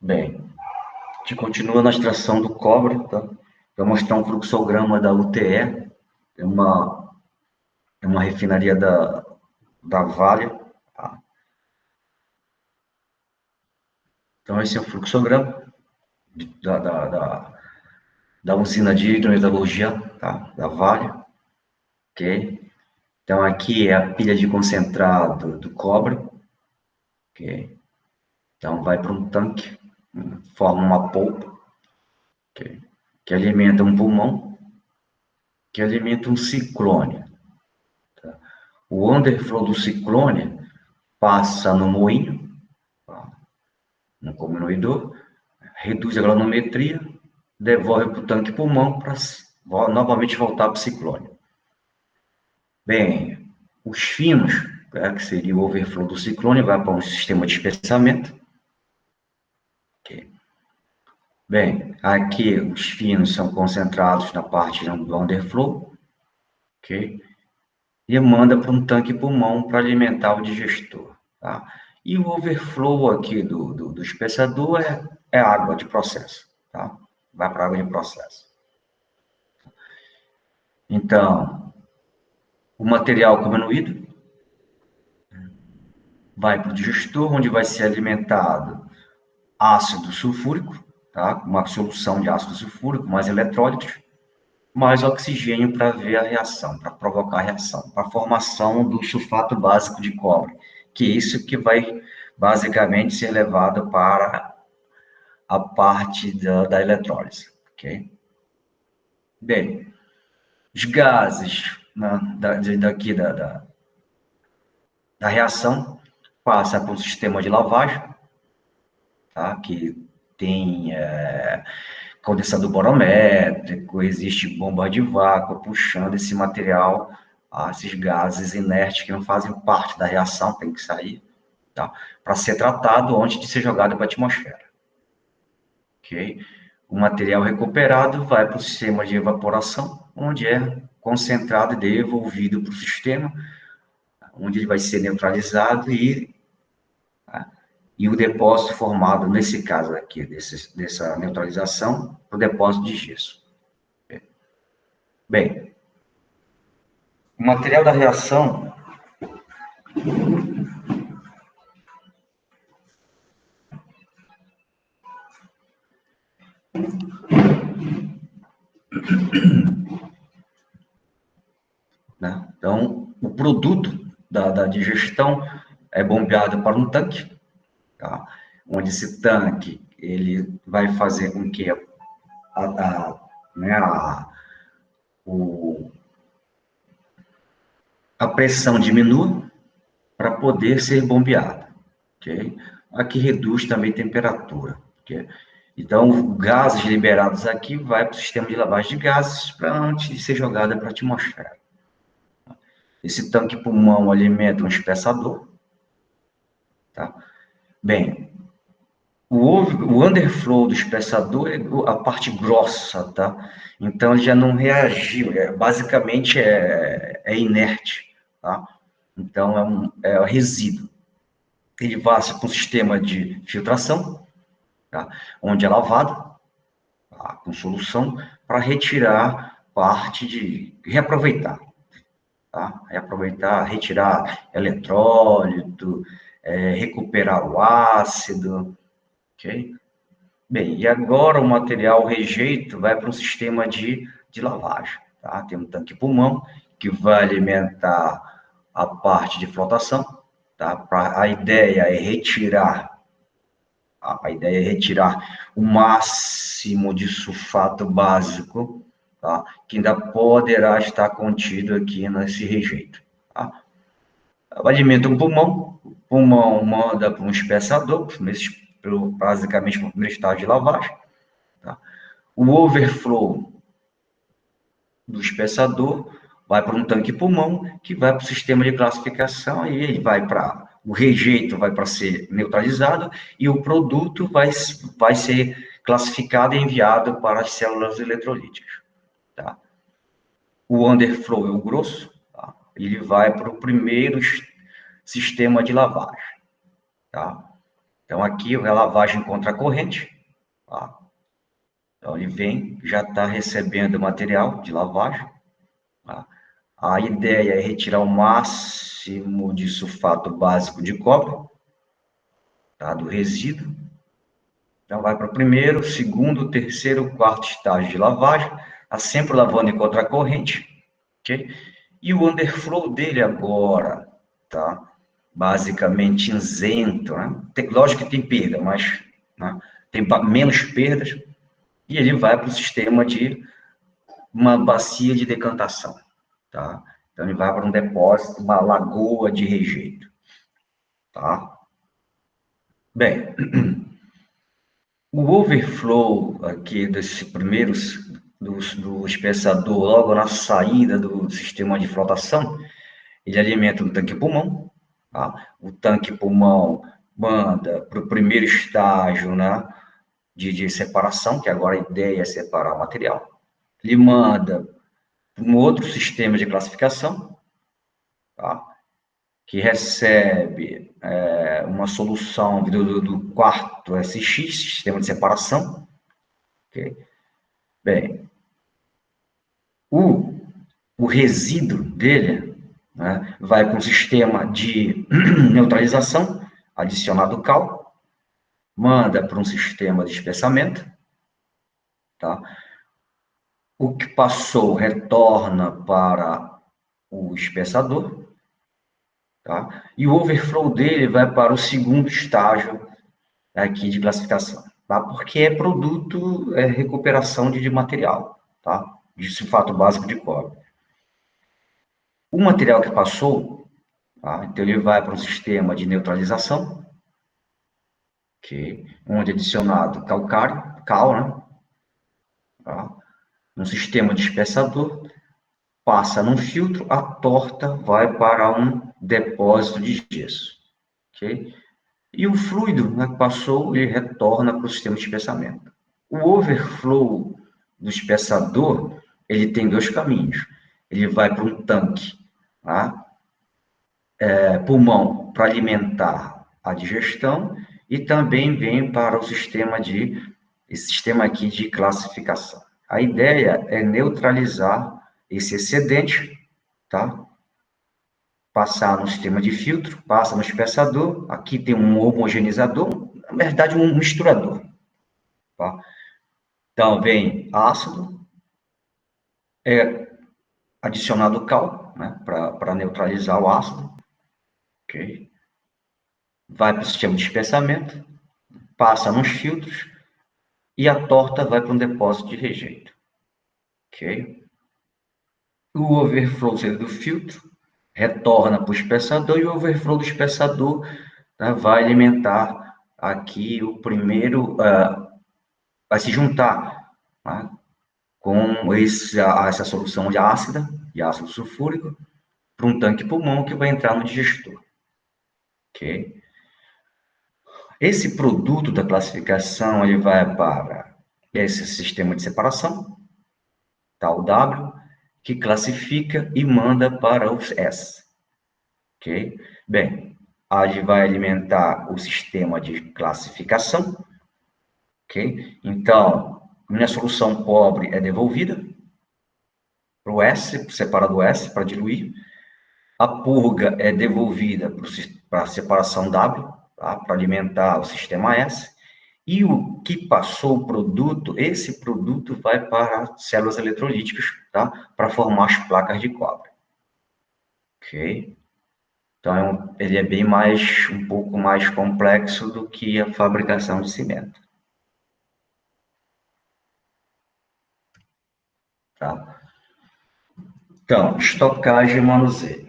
Bem, a gente continua na extração do cobre, tá? Vou mostrar um fluxograma da UTE, é uma refinaria da Vale, tá? Então, esse é o fluxograma da, da, da, da usina de hidrometalurgia, tá? Da Vale, ok? Então, aqui é a pilha de concentrado do cobre, ok? Então, vai para um tanque, forma uma polpa, ok? Que alimenta um pulmão, que alimenta um ciclone. Tá? O underflow do ciclone passa no moinho, tá? No comunoidor, reduz a granulometria, devolve para o tanque pulmão para novamente voltar para o ciclone. Bem, os finos, que seria o overflow do ciclone, vai para um sistema de espessamento. Okay. Bem, aqui os finos são concentrados na parte do underflow, ok? E manda para um tanque pulmão para alimentar o digestor, tá? E o overflow aqui do espessador é água de processo, tá? Vai para água de processo. Então, o material convenuído vai para o digestor, onde vai ser alimentado ácido sulfúrico, tá? Uma solução de ácido sulfúrico, mais eletrólitos, mais oxigênio para ver a reação, para provocar a reação, para a formação do sulfato básico de cobre, que é isso que vai basicamente ser levado para a parte da eletrólise, ok? Bem, os gases, né, daqui da reação passa para um sistema de lavagem, tá? Que tem condensador barométrico, existe bomba de vácuo puxando esse material, esses gases inertes que não fazem parte da reação, tem que sair, tá? Para ser tratado antes de ser jogado para a atmosfera. Ok? O material recuperado vai para o sistema de evaporação, onde é concentrado e devolvido para o sistema, onde ele vai ser neutralizado e o depósito formado, nesse caso aqui, dessa neutralização, o depósito de gesso. Bem, o material da reação né? Então, o produto da digestão é bombeado para um tanque, tá? Onde esse tanque ele vai fazer com que né, o, a pressão diminua para poder ser bombeado, ok? Aqui reduz também a temperatura, ok? Então, gases liberados aqui vai para o sistema de lavagem de gases para antes de ser jogada para a atmosfera. Esse tanque pulmão alimenta um espessador, tá? Bem, o underflow do espessador é a parte grossa, tá? Então, ele já não reagiu, basicamente é inerte, tá? Então, é um resíduo. Ele passa para um sistema de filtração, tá? Onde é lavado, tá? Com solução, para retirar parte de... reaproveitar, tá? Reaproveitar, retirar eletrólito, recuperar o ácido, ok? Bem, e agora o material rejeito vai para um sistema de lavagem, tá? Tem um tanque pulmão que vai alimentar a parte de flotação, tá? A ideia é retirar o máximo de sulfato básico, tá? Que ainda poderá estar contido aqui nesse rejeito, tá? Alimenta o pulmão manda para um espessador, basicamente para o primeiro estágio de lavagem, tá? O overflow do espessador vai para um tanque pulmão, que vai para o sistema de classificação, e ele vai para... o rejeito vai para ser neutralizado, e o produto vai ser classificado e enviado para as células eletrolíticas, tá? O underflow é o grosso, tá? Ele vai para o primeiro sistema de lavagem, tá? Então, aqui é a lavagem contra a corrente. Tá? Então, ele vem, já está recebendo o material de lavagem. Tá? A ideia é retirar o máximo de sulfato básico de cobre, tá? Do resíduo. Então, vai para o primeiro, segundo, terceiro, quarto estágio de lavagem, tá sempre lavando em contracorrente, ok? E o underflow dele agora, tá? Basicamente isento, né? Lógico que tem perda, mas né? Tem menos perdas, e ele vai para o sistema de uma bacia de decantação, tá? Então, ele vai para um depósito, uma lagoa de rejeito, tá? Bem, o overflow aqui desses primeiros do espessador, logo na saída do sistema de flotação, ele alimenta o tanque pulmão, tá? O tanque pulmão manda para o primeiro estágio, né, de separação, que agora a ideia é separar o material. Ele manda para um outro sistema de classificação, tá? Que recebe uma solução do quarto SX, sistema de separação. Okay? Bem, o resíduo dele, né, vai para um sistema de neutralização, adicionado cal, manda para um sistema de espessamento, tá? O que passou retorna para o espessador, tá? E o overflow dele vai para o segundo estágio aqui de classificação, tá? Porque é produto, recuperação de material, tá? De sulfato básico de cobre. O material que passou, tá? Então ele vai para um sistema de neutralização, onde é adicionado calcário, cal, né? Tá? Um sistema de espessador, passa num filtro, a torta vai para um depósito de gesso, ok? E o fluido, né, que passou, ele retorna para o sistema de espessamento. O overflow do espessador, ele tem dois caminhos. Ele vai para um tanque, tá? Pulmão, para alimentar a digestão, e também vem para o esse sistema aqui de classificação. A ideia é neutralizar esse excedente, tá? Passar no sistema de filtro, passa no espessador, aqui tem um homogeneizador, na verdade um misturador, tá? Então vem ácido, adicionado cal, né, para neutralizar o ácido, ok? Vai para o sistema de espessamento, passa nos filtros e a torta vai para um depósito de rejeito, ok? O overflow seria do filtro, retorna para o espessador, e o overflow do espessador, né, vai alimentar aqui o primeiro, vai se juntar, tá, com essa solução de ácido sulfúrico, para um tanque pulmão que vai entrar no digestor, ok? Esse produto da classificação, ele vai para esse sistema de separação, tal W, que classifica e manda para os S, ok? Bem, aí vai alimentar o sistema de classificação, ok? Então, minha solução pobre é devolvida para o S, separa do S, para diluir. A purga é devolvida para a separação W, tá? Para alimentar o sistema S. E o que passou o produto, esse produto vai para células eletrolíticas, tá? Para formar as placas de cobre. Ok? Então, ele é um pouco mais complexo do que a fabricação de cimento. Tá? Então, estocagem e manuseio.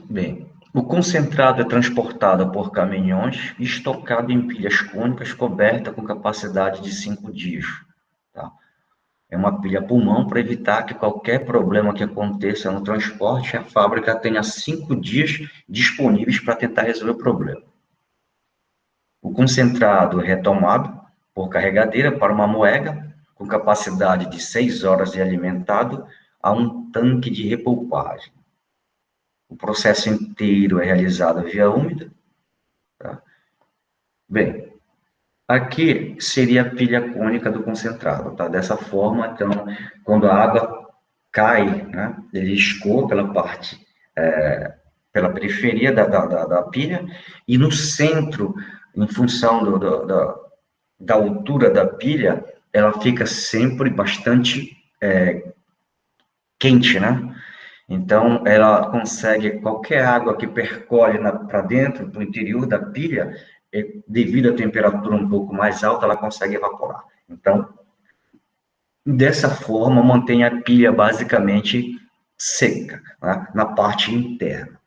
Bem, o concentrado é transportado por caminhões e estocado em pilhas cônicas cobertas com capacidade de 5 dias. Tá? É uma pilha pulmão para evitar que qualquer problema que aconteça no transporte, a fábrica tenha 5 dias disponíveis para tentar resolver o problema. O concentrado é retomado por carregadeira para uma moega com capacidade de 6 horas de alimentado a um tanque de repolpagem. O processo inteiro é realizado via úmida. Tá? Bem, aqui seria a pilha cônica do concentrado. Tá? Dessa forma, então, quando a água cai, né, ele escoa pela parte, pela periferia da pilha, e no centro, em função da altura da pilha, ela fica sempre bastante quente, né? Então, ela consegue, qualquer água que percolhe para dentro, para o interior da pilha, devido à temperatura um pouco mais alta, ela consegue evaporar. Então, dessa forma, mantém a pilha basicamente seca, né? Na parte interna.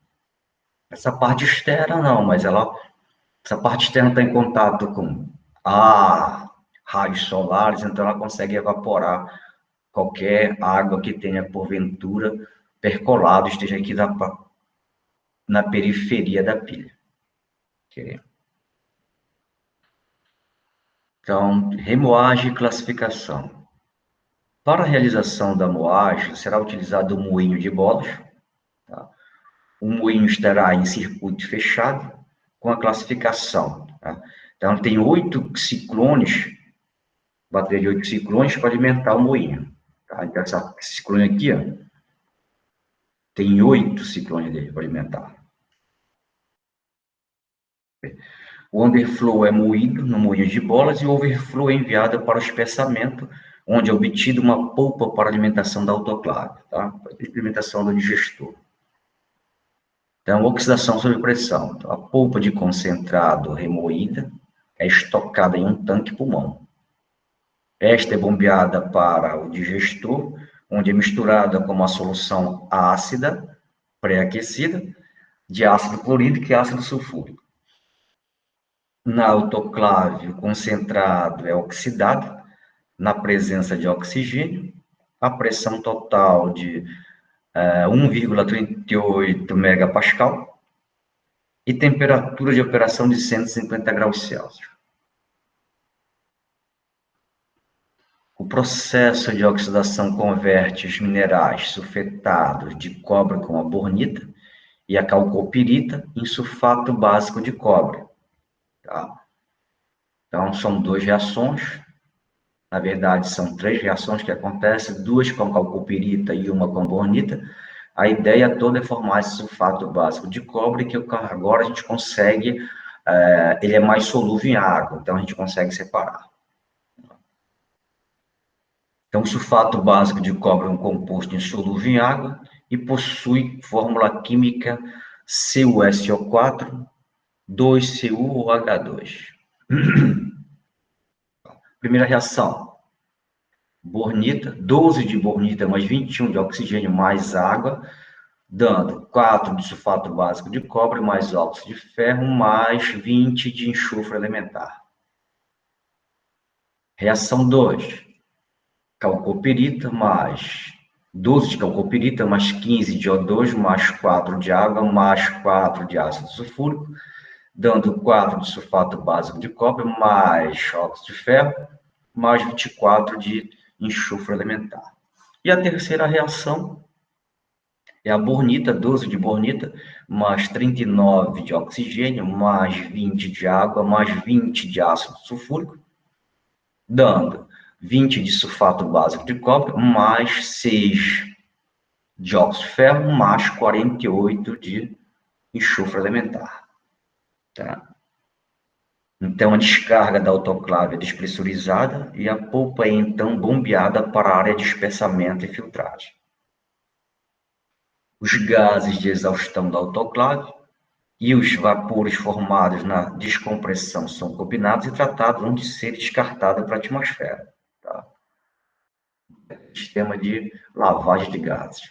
Essa parte externa não, mas essa parte externa está em contato com ar, raios solares, então ela consegue evaporar qualquer água que tenha, porventura, percolado, esteja aqui na periferia da pilha. Okay? Então, remoagem e classificação. Para a realização da moagem, será utilizado o moinho de bolas. Tá? O moinho estará em circuito fechado, com a classificação. Tá? Então, tem 8 ciclones, bateria de 8 ciclones para alimentar o moinho. Tá? Então, esse ciclone aqui, ó, tem 8 ciclones dele para alimentar. O underflow é moído no moinho de bolas e o overflow é enviado para o espessamento, onde é obtida uma polpa para alimentação da autoclave, tá? Para a implementação do digestor. Então, oxidação sob pressão. Então, a polpa de concentrado remoída é estocada em um tanque pulmão. Esta é bombeada para o digestor, onde é misturada com uma solução ácida, pré-aquecida, de ácido clorídrico e ácido sulfúrico. Na autoclave, o concentrado é oxidado na presença de oxigênio, a pressão total de 1,38 megapascal e temperatura de operação de 150 graus Celsius. O processo de oxidação converte os minerais sulfetados de cobre com a bornita e a calcopirita em sulfato básico de cobre. Tá? Então, são 2 reações. Na verdade, são 3 reações que acontecem, 2 com calcopirita e uma com bornita. A ideia toda é formar esse sulfato básico de cobre, que agora a gente consegue, ele é mais solúvel em água, então a gente consegue separar. Então, o sulfato básico de cobre é um composto insolúvel em água e possui fórmula química CuSO4, 2CuOH2. Primeira reação, bornita, 12 de bornita mais 21 de oxigênio mais água, dando 4 de sulfato básico de cobre mais óxido de ferro mais 20 de enxofre elementar. Reação 2, calcopirita mais 12 de calcopirita mais 15 de O2 mais 4 de água mais 4 de ácido sulfúrico, dando 4 de sulfato básico de cobre mais óxido de ferro mais 24 de enxofre elementar. E a terceira reação é a bornita, 12 de bornita, mais 39 de oxigênio, mais 20 de água, mais 20 de ácido sulfúrico, dando 20 de sulfato básico de cobre, mais 6 de óxido de ferro, mais 48 de enxofre elementar. Tá? Então, a descarga da autoclave é despressurizada e a polpa é, então, bombeada para a área de espessamento e filtragem. Os gases de exaustão da autoclave e os vapores formados na descompressão são combinados e tratados antes de ser descartados para a atmosfera. Tá? Sistema de lavagem de gases.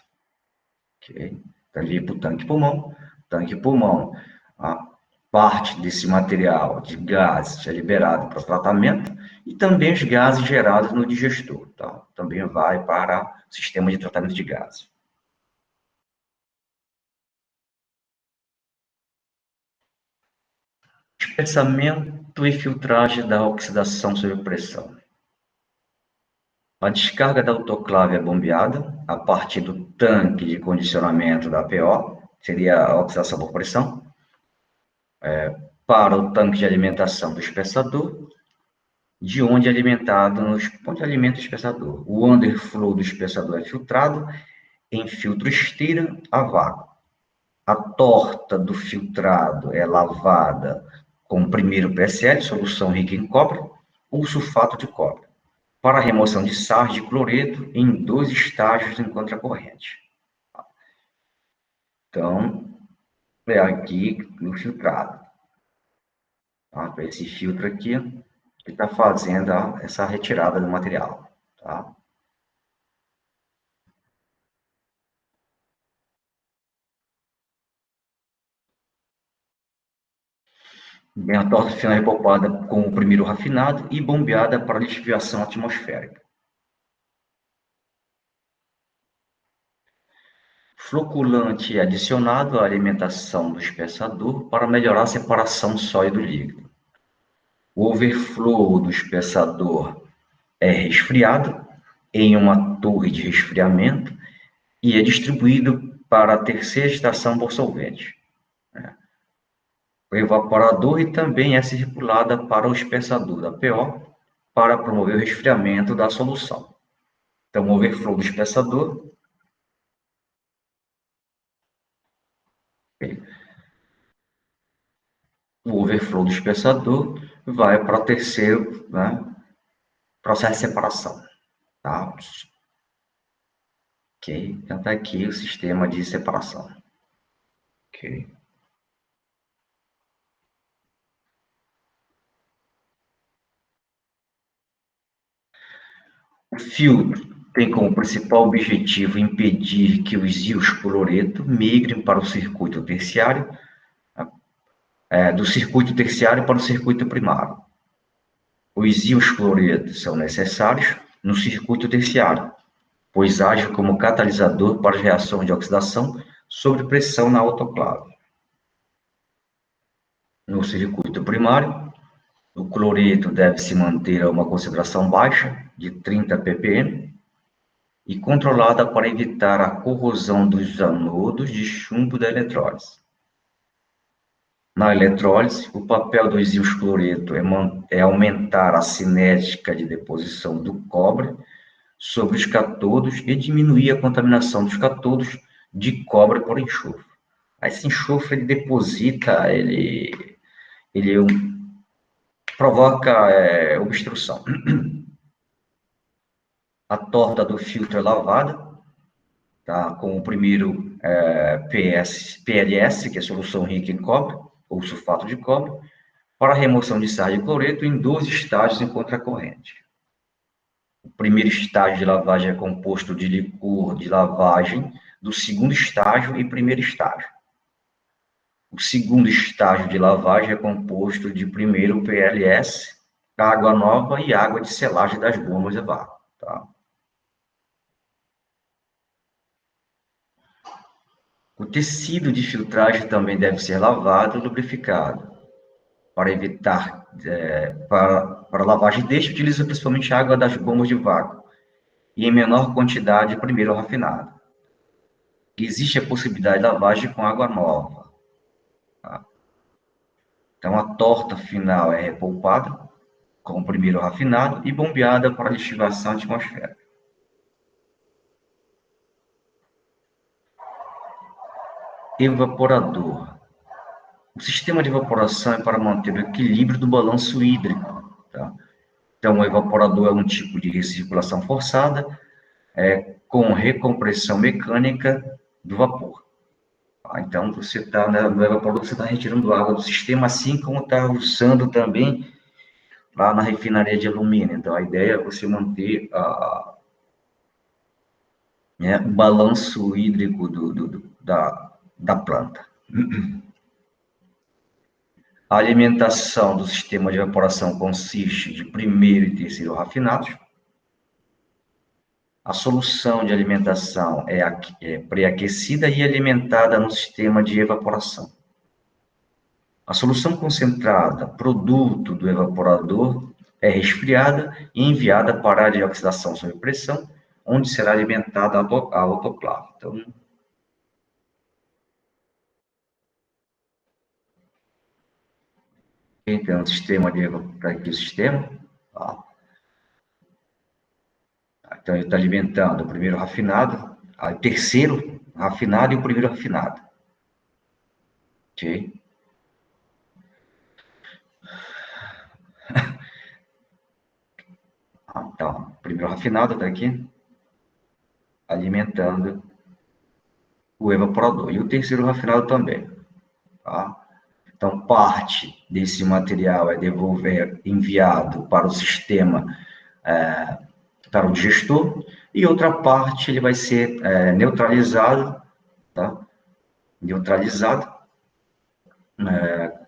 Okay? Então, ali para o tanque-pulmão. Tanque-pulmão, a parte desse material de gases é liberado para o tratamento e também os gases gerados no digestor. Tá? Também vai para o sistema de tratamento de gases. Espessamento e filtragem da oxidação sob pressão. A descarga da autoclave é bombeada a partir do tanque de condicionamento da APO, seria a oxidação por pressão, para o tanque de alimentação do espessador, de onde é alimentado onde alimenta o espessador. O underflow do espessador é filtrado em filtro Estira a vácuo. A torta do filtrado é lavada com primeiro PSL, solução rica em cobre, ou sulfato de cobre, para remoção de sais de cloreto em 2 estágios em contracorrente. Então, é aqui no filtrado. Tá? Esse filtro aqui, ele está fazendo essa retirada do material. Tá? Bem, a torta final é poupada com o primeiro rafinado e bombeada para lixiviação atmosférica. Floculante é adicionado à alimentação do espessador para melhorar a separação sólido-líquido. O overflow do espessador é resfriado em uma torre de resfriamento e é distribuído para a terceira estação por solvente. O evaporador também é circulada para o espessador da PO para promover o resfriamento da solução. Então, o overflow do espessador, vai para o terceiro, né, processo de separação. Tá? Ok? Então, está aqui o sistema de separação. Ok? O filtro tem como principal objetivo impedir que os íons cloreto migrem para o circuito terciário, do circuito terciário para o circuito primário. Os íons cloreto são necessários no circuito terciário, pois agem como catalisador para as reações de oxidação sob pressão na autoclave. No circuito primário, o cloreto deve se manter a uma concentração baixa, de 30 ppm, e controlada para evitar a corrosão dos anodos de chumbo da eletrólise. Na eletrólise, o papel dos íons cloreto é aumentar a cinética de deposição do cobre sobre os catodos e diminuir a contaminação dos catodos de cobre por enxofre. Esse enxofre ele deposita, ele provoca obstrução. A torta do filtro é lavada, tá? Com o primeiro PLS, que é solução rica em cobre, ou sulfato de cobre, para a remoção de sais de cloreto em 2 estágios em contracorrente. O primeiro estágio de lavagem é composto de licor de lavagem do segundo estágio e primeiro estágio. O segundo estágio de lavagem é composto de primeiro PLS, água nova e água de selagem das bombas de vácuo. Tá? O tecido de filtragem também deve ser lavado e lubrificado. Para evitar, para lavagem deste, utiliza principalmente a água das bombas de vácuo e em menor quantidade primeiro rafinado. Existe a possibilidade de lavagem com água nova. Tá? Então, a torta final é repolpada com o primeiro rafinado e bombeada para lixiviação atmosférica. Evaporador. O sistema de evaporação é para manter o equilíbrio do balanço hídrico. Tá? Então, o evaporador é um tipo de recirculação forçada com recompressão mecânica do vapor. Tá? Então, você está no evaporador, você está retirando água do sistema, assim como está usando também lá na refinaria de alumínio. Então, a ideia é você manter o balanço hídrico da planta. A alimentação do sistema de evaporação consiste de primeiro e terceiro rafinados. A solução de alimentação é pré-aquecida e alimentada no sistema de evaporação. A solução concentrada, produto do evaporador, é resfriada e enviada para a área de oxidação sob pressão, onde será alimentada a autoclave. Então, quem tem um sistema para aqui o sistema, tá? Então ele está alimentando o primeiro rafinado, o terceiro rafinado e o primeiro rafinado. Ok? Então, o primeiro rafinado está aqui, alimentando o evaporador. E o terceiro rafinado também. Tá? Então, parte desse material é enviado para o sistema, para o digestor, e outra parte ele vai ser neutralizado, tá? Neutralizado,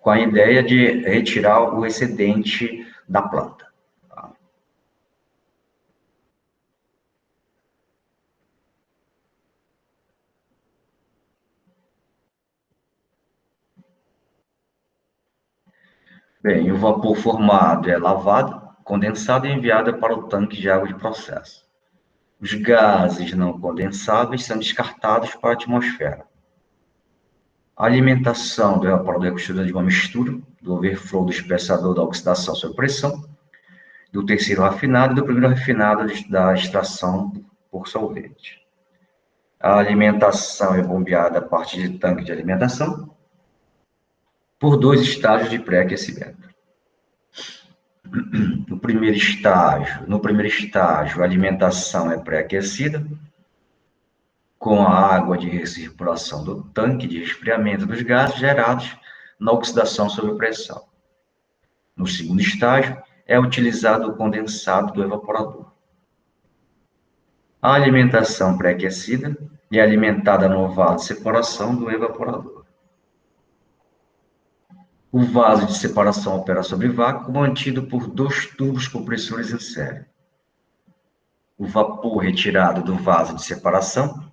com a ideia de retirar o excedente da planta. Tá? Bem, o vapor formado é lavado, condensado e enviado para o tanque de água de processo. Os gases não condensáveis são descartados para a atmosfera. A alimentação do evaporador é constituída de uma mistura do overflow do espessador da oxidação sob pressão, do terceiro rafinado e do primeiro rafinado da extração por solvente. A alimentação é bombeada a partir de tanque de alimentação por dois estágios de pré-aquecimento. No primeiro estágio, a alimentação é pré-aquecida com a água de recirculação do tanque de resfriamento dos gases gerados na oxidação sob pressão. No segundo estágio, é utilizado o condensado do evaporador. A alimentação pré-aquecida é alimentada no vaso de separação do evaporador. O vaso de separação opera sobre vácuo mantido por dois tubos compressores em série. O vapor retirado do vaso de separação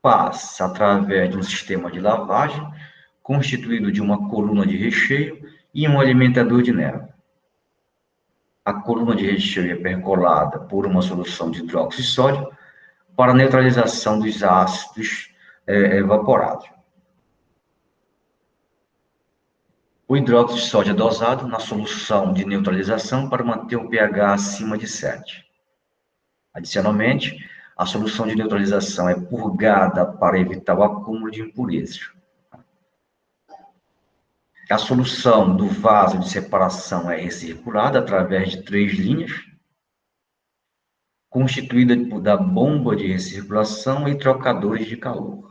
passa através de um sistema de lavagem constituído de uma coluna de recheio e um alimentador de neve. A coluna de recheio é percolada por uma solução de hidróxido de sódio para neutralização dos ácidos evaporados. O hidróxido de sódio é dosado na solução de neutralização para manter o pH acima de 7. Adicionalmente, a solução de neutralização é purgada para evitar o acúmulo de impurezas. A solução do vaso de separação é recirculada através de 3 linhas, constituída da bomba de recirculação e trocadores de calor.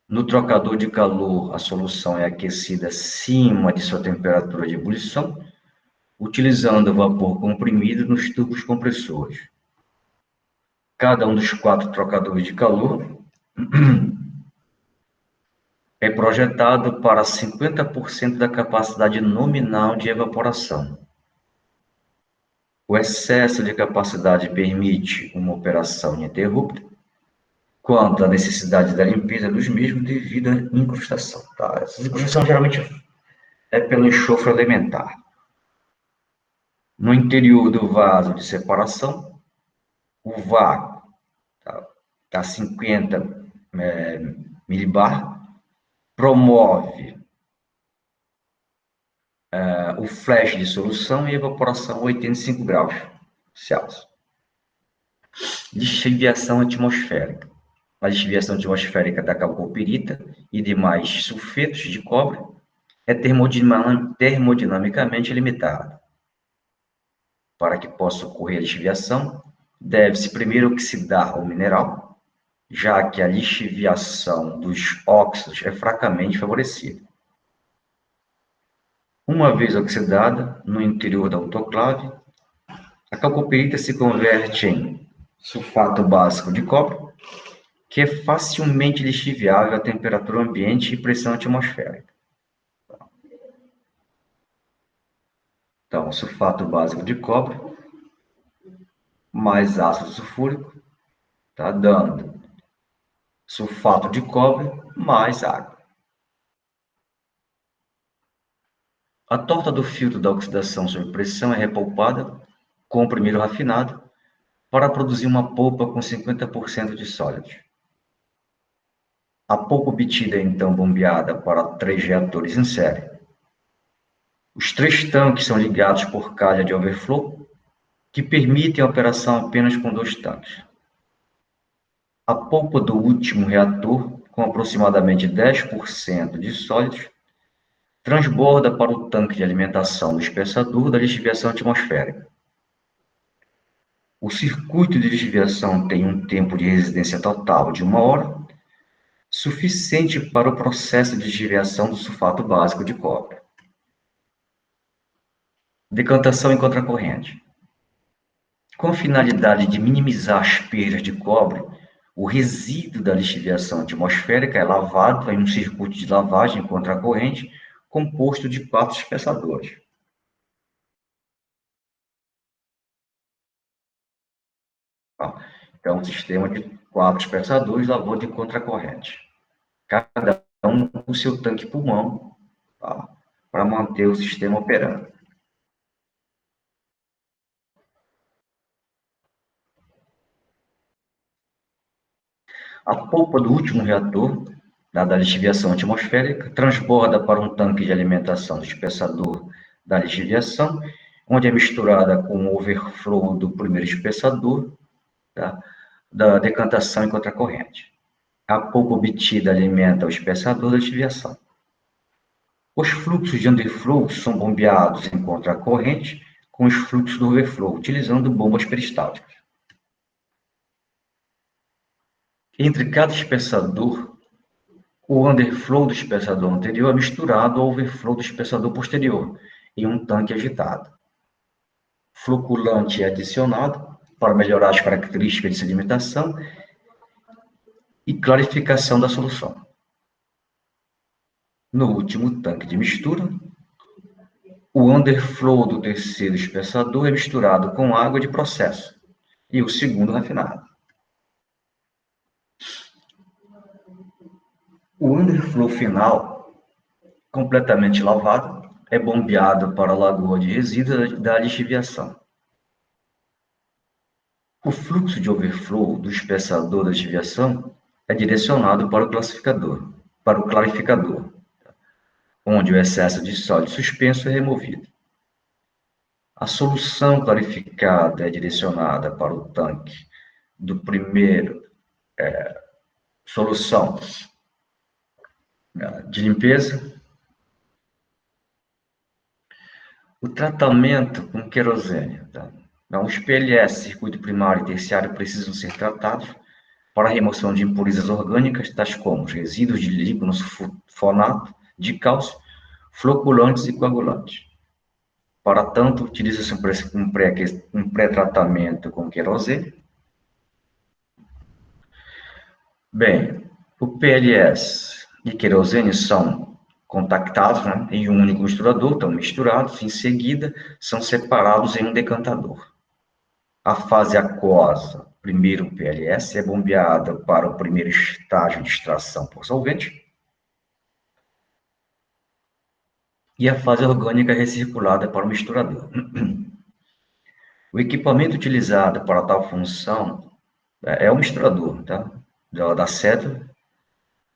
No trocador de calor, a solução é aquecida acima de sua temperatura de ebulição, utilizando o vapor comprimido nos tubos compressores. Cada um dos 4 trocadores de calor é projetado para 50% da capacidade nominal de evaporação. O excesso de capacidade permite uma operação ininterrupta, quanto à necessidade da limpeza dos mesmos devido à incrustação. Tá? Essa incrustação geralmente é pelo enxofre elementar. No interior do vaso de separação, o vácuo está a 50 milibar, promove o flash de solução e evaporação a 85 graus Celsius. Lixiviação atmosférica. A lixiviação atmosférica da calcopirita e demais sulfetos de cobre é termodinamicamente limitada. Para que possa ocorrer a lixiviação, deve-se primeiro oxidar o mineral, já que a lixiviação dos óxidos é fracamente favorecida. Uma vez oxidada, no interior da autoclave, a calcopirita se converte em sulfato básico de cobre, que é facilmente lixiviável a temperatura ambiente e pressão atmosférica. Então, sulfato básico de cobre mais ácido sulfúrico está dando sulfato de cobre mais água. A torta do filtro da oxidação sob pressão é repolpada com o primeiro rafinado para produzir uma polpa com 50% de sólidos. A polpa obtida é então bombeada para 3 reatores em série. Os 3 tanques são ligados por calha de overflow, que permitem a operação apenas com 2 tanques. A polpa do último reator, com aproximadamente 10% de sólidos, transborda para o tanque de alimentação do espessador da lixiviação atmosférica. O circuito de lixiviação tem um tempo de residência total de 1 hora, suficiente para o processo de lixiviação do sulfato básico de cobre. Decantação em contracorrente. Com a finalidade de minimizar as perdas de cobre, o resíduo da lixiviação atmosférica é lavado em um circuito de lavagem contracorrente composto de 4 espessadores. Então, um sistema de 4 espessadores lavou de contracorrente. Cada um com o seu tanque pulmão, tá? Para manter o sistema operando. A polpa do último reator, da lixiviação atmosférica, transborda para um tanque de alimentação do espessador da lixiviação, onde é misturada com o overflow do primeiro espessador, tá? Da decantação em contracorrente. A polpa obtida alimenta o espessador da lixiviação. Os fluxos de underflow são bombeados em contracorrente com os fluxos do overflow, utilizando bombas peristálticas. Entre cada espessador, o underflow do espessador anterior é misturado ao overflow do espessador posterior, em um tanque agitado. Floculante é adicionado para melhorar as características de sedimentação e clarificação da solução. No último tanque de mistura, o underflow do terceiro espessador é misturado com água de processo e o segundo rafinado. O underflow final, completamente lavado, é bombeado para a lagoa de resíduos da lixiviação. O fluxo de overflow do espessador da lixiviação é direcionado para o clarificador, onde o excesso de sólido suspenso é removido. A solução clarificada é direcionada para o tanque do primeiro solução de limpeza. O tratamento com querosene. Então, os PLS, circuito primário e terciário, precisam ser tratados para a remoção de impurezas orgânicas, tais como os resíduos de liponosfonato de cálcio, floculantes e coagulantes. Para tanto, utiliza-se um pré-tratamento com querosene. Bem, o PLS e querosene são contactados, né, em um único misturador, estão misturados, em seguida são separados em um decantador. A fase aquosa, primeiro o PLS, é bombeada para o primeiro estágio de extração por solvente, e a fase orgânica é recirculada para o misturador. O equipamento utilizado para tal função é o misturador, tá? Da cédula,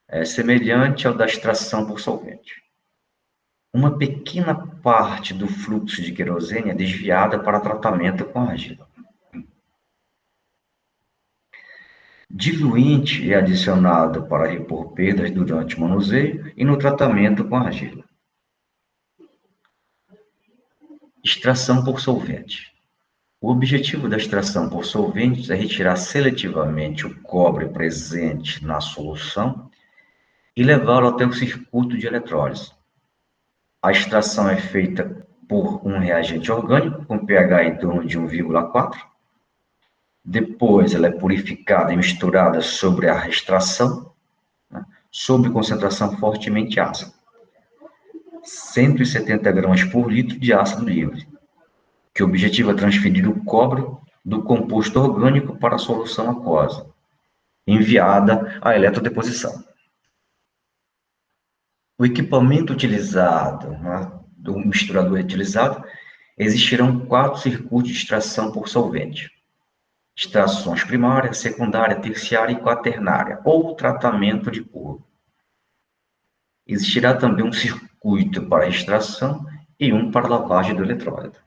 é semelhante ao da extração por solvente. Uma pequena parte do fluxo de querosene é desviada para tratamento com argila. Diluente é adicionado para repor perdas durante o manuseio e no tratamento com argila. Extração por solvente. O objetivo da extração por solventes é retirar seletivamente o cobre presente na solução e levá-lo até o circuito de eletrólise. A extração é feita por um reagente orgânico com pH em torno de 1,4. Depois ela é purificada e misturada sobre a extração, né, sob concentração fortemente ácida. 170 gramas por litro de ácido livre, que o objetivo é transferir o cobre do composto orgânico para a solução aquosa, enviada à eletrodeposição. O equipamento utilizado, né, do misturador utilizado, existirão 4 circuitos de extração por solvente: extrações primária, secundária, terciária e quaternária, ou tratamento de puro. Existirá também um circuito para extração e um para lavagem do eletrólito.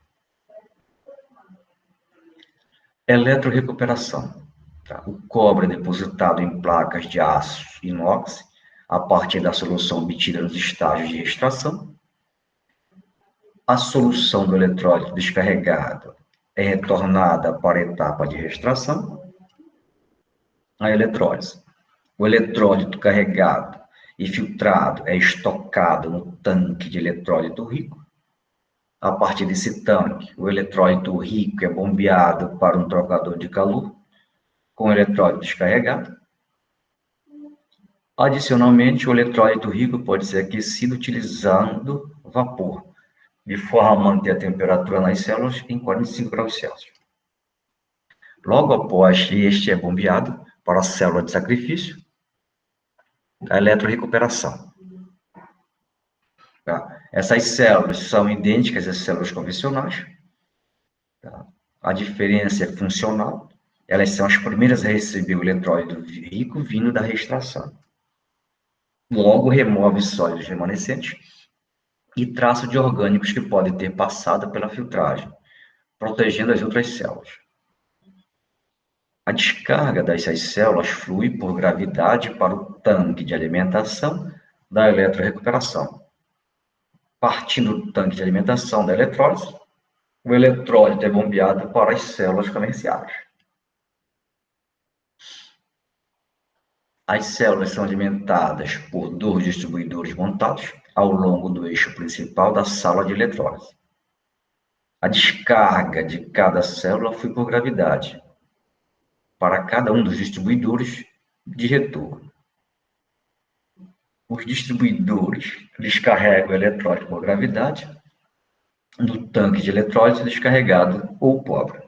Eletrorecuperação. Tá? O cobre é depositado em placas de aço inox a partir da solução obtida nos estágios de extração. A solução do eletrólito descarregado é retornada para a etapa de extração. A eletrólise. O eletrólito carregado e filtrado é estocado no tanque de eletrólito rico. A partir desse tanque, o eletrólito rico é bombeado para um trocador de calor com o eletrólito descarregado. Adicionalmente, o eletrólito rico pode ser aquecido utilizando vapor, de forma a manter a temperatura nas células em 45 graus Celsius. Logo após este é bombeado para a célula de sacrifício, a eletrorecuperação. Tá? Essas células são idênticas às células convencionais. Tá? A diferença é funcional. Elas são as primeiras a receber o eletrólito rico vindo da reextração. Logo, remove sólidos remanescentes e traço de orgânicos que podem ter passado pela filtragem, protegendo as outras células. A descarga dessas células flui por gravidade para o tanque de alimentação da eletrorecuperação. Partindo do tanque de alimentação da eletrólise, o eletrólito é bombeado para as células comerciais. As células são alimentadas por 2 distribuidores montados ao longo do eixo principal da sala de eletrólise. A descarga de cada célula flui por gravidade para cada um dos distribuidores de retorno. Os distribuidores descarregam o eletrólito por gravidade do tanque de eletrólise descarregado ou pobre.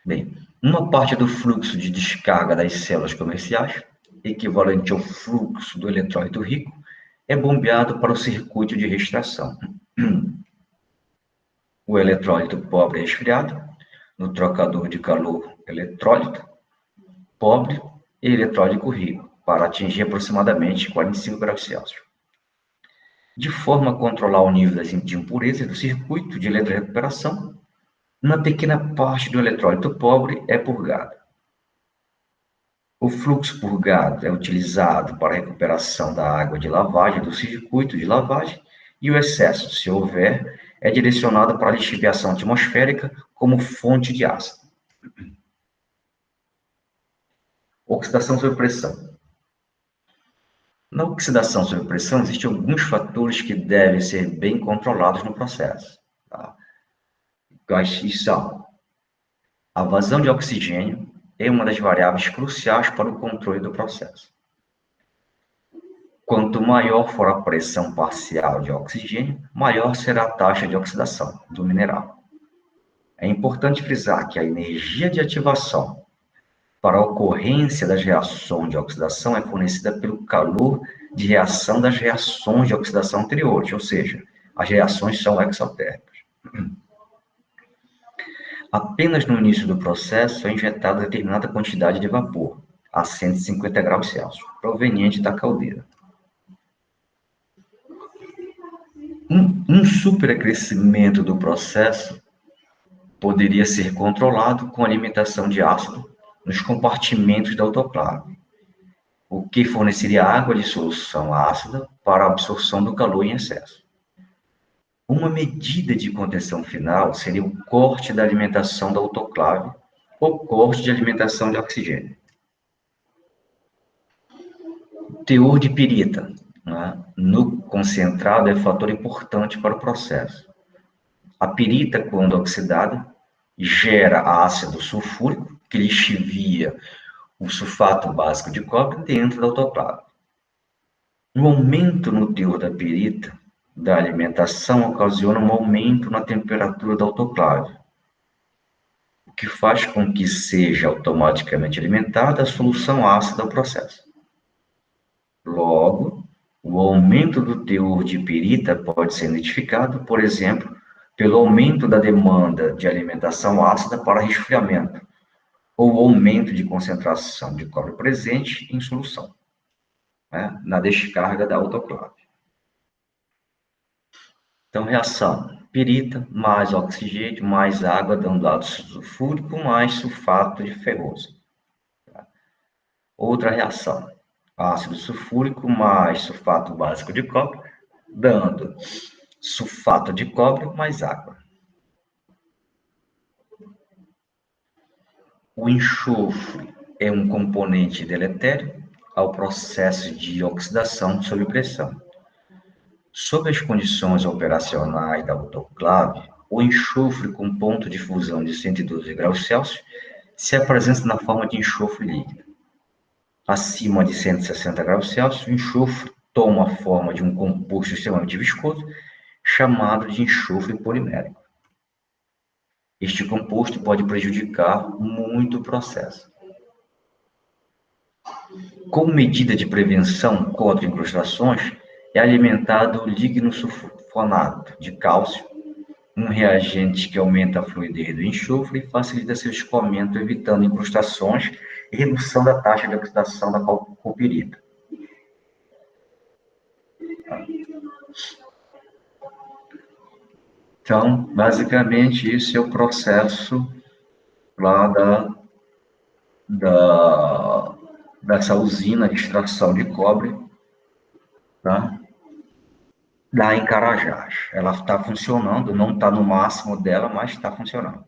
Bem, uma parte do fluxo de descarga das células comerciais, equivalente ao fluxo do eletrólito rico, é bombeado para o circuito de reextração. O eletrólito pobre é resfriado no trocador de calor eletrólito pobre e eletrólito rico, para atingir aproximadamente 45 graus Celsius. De forma a controlar o nível de impurezas do circuito de eletrorecuperação, uma pequena parte do eletrólito pobre é purgada. O fluxo purgado é utilizado para a recuperação da água de lavagem do circuito de lavagem e o excesso, se houver, é direcionado para a lixiviação atmosférica como fonte de ácido. Oxidação sob pressão. Na oxidação sob pressão, existem alguns fatores que devem ser bem controlados no processo. Tá? Quais são? A vazão de oxigênio é uma das variáveis cruciais para o controle do processo. Quanto maior for a pressão parcial de oxigênio, maior será a taxa de oxidação do mineral. É importante frisar que a energia de ativação para a ocorrência das reações de oxidação é fornecida pelo calor de reação das reações de oxidação anteriores, ou seja, as reações são exotérmicas. Apenas no início do processo é injetada determinada quantidade de vapor, a 150 graus Celsius, proveniente da caldeira. Um superacrescimento do processo poderia ser controlado com alimentação de ácido nos compartimentos da autoclave, o que forneceria água de solução ácida para a absorção do calor em excesso. Uma medida de contenção final seria o corte da alimentação da autoclave ou corte de alimentação de oxigênio. O teor de pirita, né, no concentrado é fator importante para o processo. A pirita, quando oxidada, gera ácido sulfúrico, que lixivia o sulfato básico de cobre dentro da autoclave. O aumento no teor da pirita da alimentação ocasiona um aumento na temperatura da autoclave, o que faz com que seja automaticamente alimentada a solução ácida do processo. Logo, O aumento do teor de pirita pode ser identificado, por exemplo, pelo aumento da demanda de alimentação ácida para resfriamento, ou aumento de concentração de cobre presente em solução, né, na descarga da autoclave. Então, reação: pirita mais oxigênio mais água dando ácido sulfúrico mais sulfato de ferroso. Outra reação: ácido sulfúrico mais sulfato básico de cobre, dando sulfato de cobre mais água. O enxofre é um componente deletério ao processo de oxidação sob pressão. Sob as condições operacionais da autoclave, o enxofre com ponto de fusão de 112 graus Celsius se apresenta na forma de enxofre líquido. Acima de 160 graus Celsius, o enxofre toma a forma de um composto extremamente viscoso, chamado de enxofre polimérico. Este composto pode prejudicar muito o processo. Como medida de prevenção contra incrustações, é alimentado o lignosulfonato de cálcio, um reagente que aumenta a fluidez do enxofre e facilita seu escoamento, evitando incrustações e redução da taxa de oxidação da copirita. Então, basicamente, esse é o processo lá dessa usina de extração de cobre, tá? Lá em Carajás. Ela está funcionando, não está no máximo dela, mas está funcionando.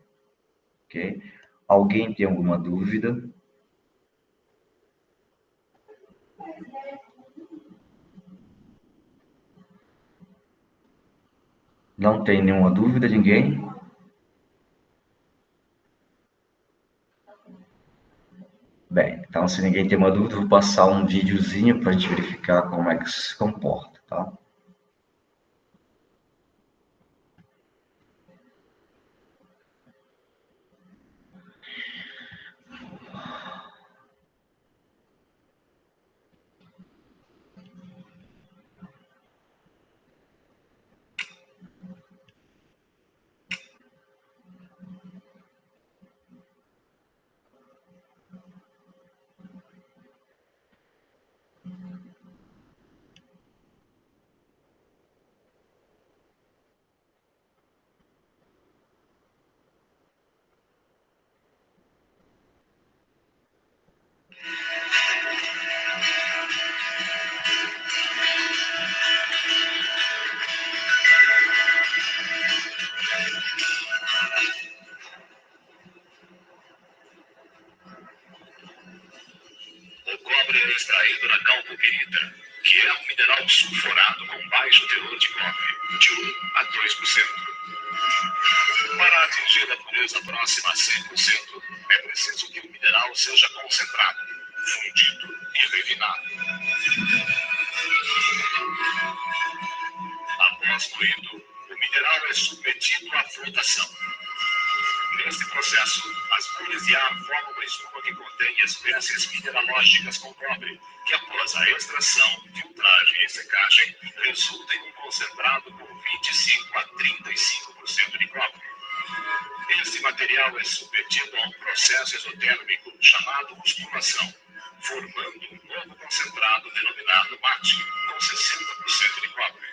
Ok? Alguém tem alguma dúvida? Não tem nenhuma dúvida, ninguém? Bem, então se ninguém tem uma dúvida, eu vou passar um videozinho para a gente verificar como é que se comporta, tá? O cobre é extraído na calcopirita, que é um mineral sulfurado com baixo teor de cobre, de 1 a 2%. Para atingir a pureza próxima a 100%, é preciso que o mineral seja concentrado, fundido e refinado. Após moído, o mineral é submetido à flotação. Neste processo, as bolhas de ar formam uma espuma que contém espécies mineralógicas com cobre, que após a extração, filtragem e secagem, resulta em um concentrado com 25 a 35% de cobre. Este material é submetido a um processo exotérmico chamado musculação, formando um novo concentrado denominado mate, com 60% de cobre.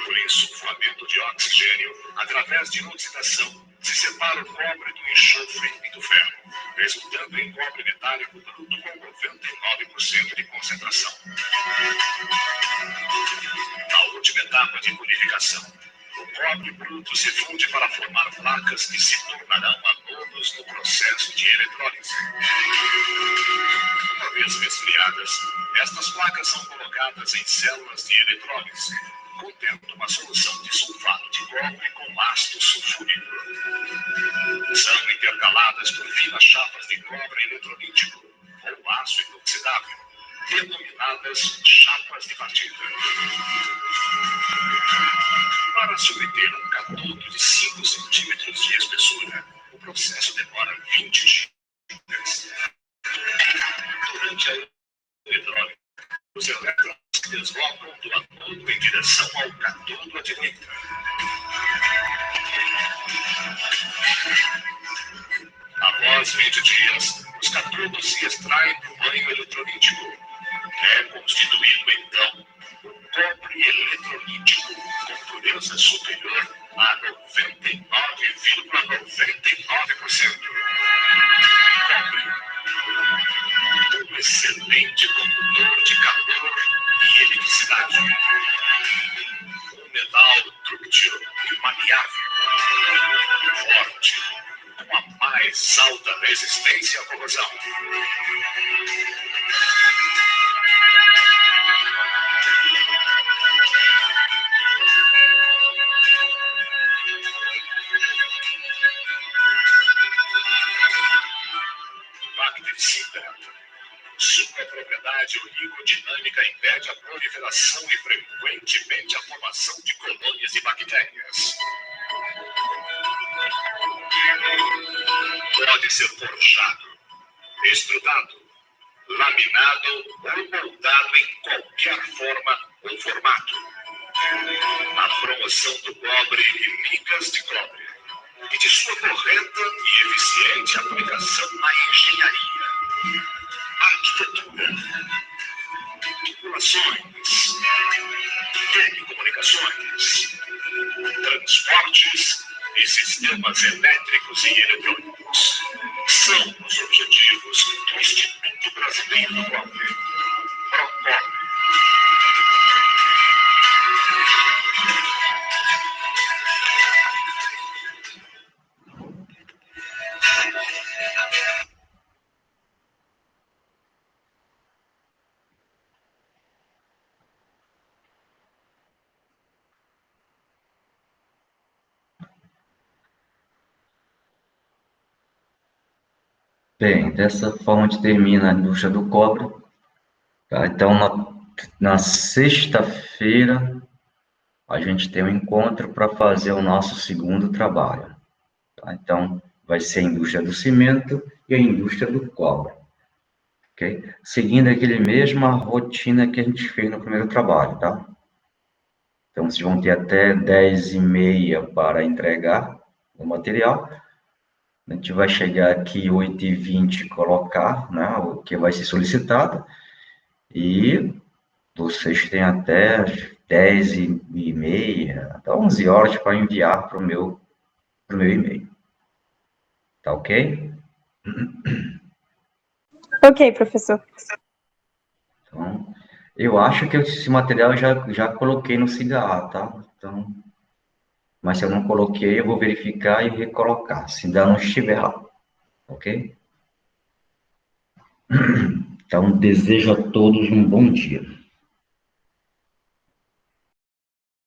Por insuflamento de oxigênio, através de oxidação, se separa o cobre do enxofre e do ferro, resultando em cobre metálico bruto com 99% de concentração. Na última etapa de purificação, o cobre bruto se funde para formar placas que se tornarão anodos no processo de eletrólise. Uma vez resfriadas, estas placas são colocadas em células de eletrólise, contendo uma solução de sulfato de cobre com ácido sulfúrico. São intercaladas por finas chapas de cobre eletrolítico, ou aço inoxidável, denominadas chapas de partida. Para submeter um catodo de 5 centímetros de espessura, o processo demora 20 dias. Durante a eletrólise, os elétrons a 99,99%. Cobre, um excelente condutor de calor e eletricidade. Um metal dúctil e maleável. Forte, com a mais alta resistência à corrosão. Bactericida. Sua propriedade oligodinâmica impede a proliferação e frequentemente a formação de colônias de bactérias. Pode ser forjado, extrudado, laminado ou moldado em qualquer forma ou formato. A promoção do cobre e migas de cobre e de sua correta e eficiente aplicação na engenharia, arquitetura, tubulações, telecomunicações, transportes e sistemas elétricos e eletrônicos. São os objetivos do Instituto Brasileiro do Cobre, Procobre. Bem, dessa forma a gente termina a indústria do cobre. Tá? Então, na sexta-feira, a gente tem um encontro para fazer o nosso segundo trabalho. Tá? Então, vai ser a indústria do cimento e a indústria do cobre. Okay? Seguindo aquele mesma rotina que a gente fez no primeiro trabalho, tá? Então, vocês vão ter até 10h30 para entregar o material. A gente vai chegar aqui 8h20 colocar, né, o que vai ser solicitado. E vocês têm até 10h30, até 11 horas para enviar para o meu e-mail. Tá ok? Ok, professor. Então, eu acho que esse material eu já coloquei no CIGA, tá? Então, mas se eu não coloquei, eu vou verificar e recolocar, se ainda não estiver lá, ok? Então, desejo a todos um bom dia.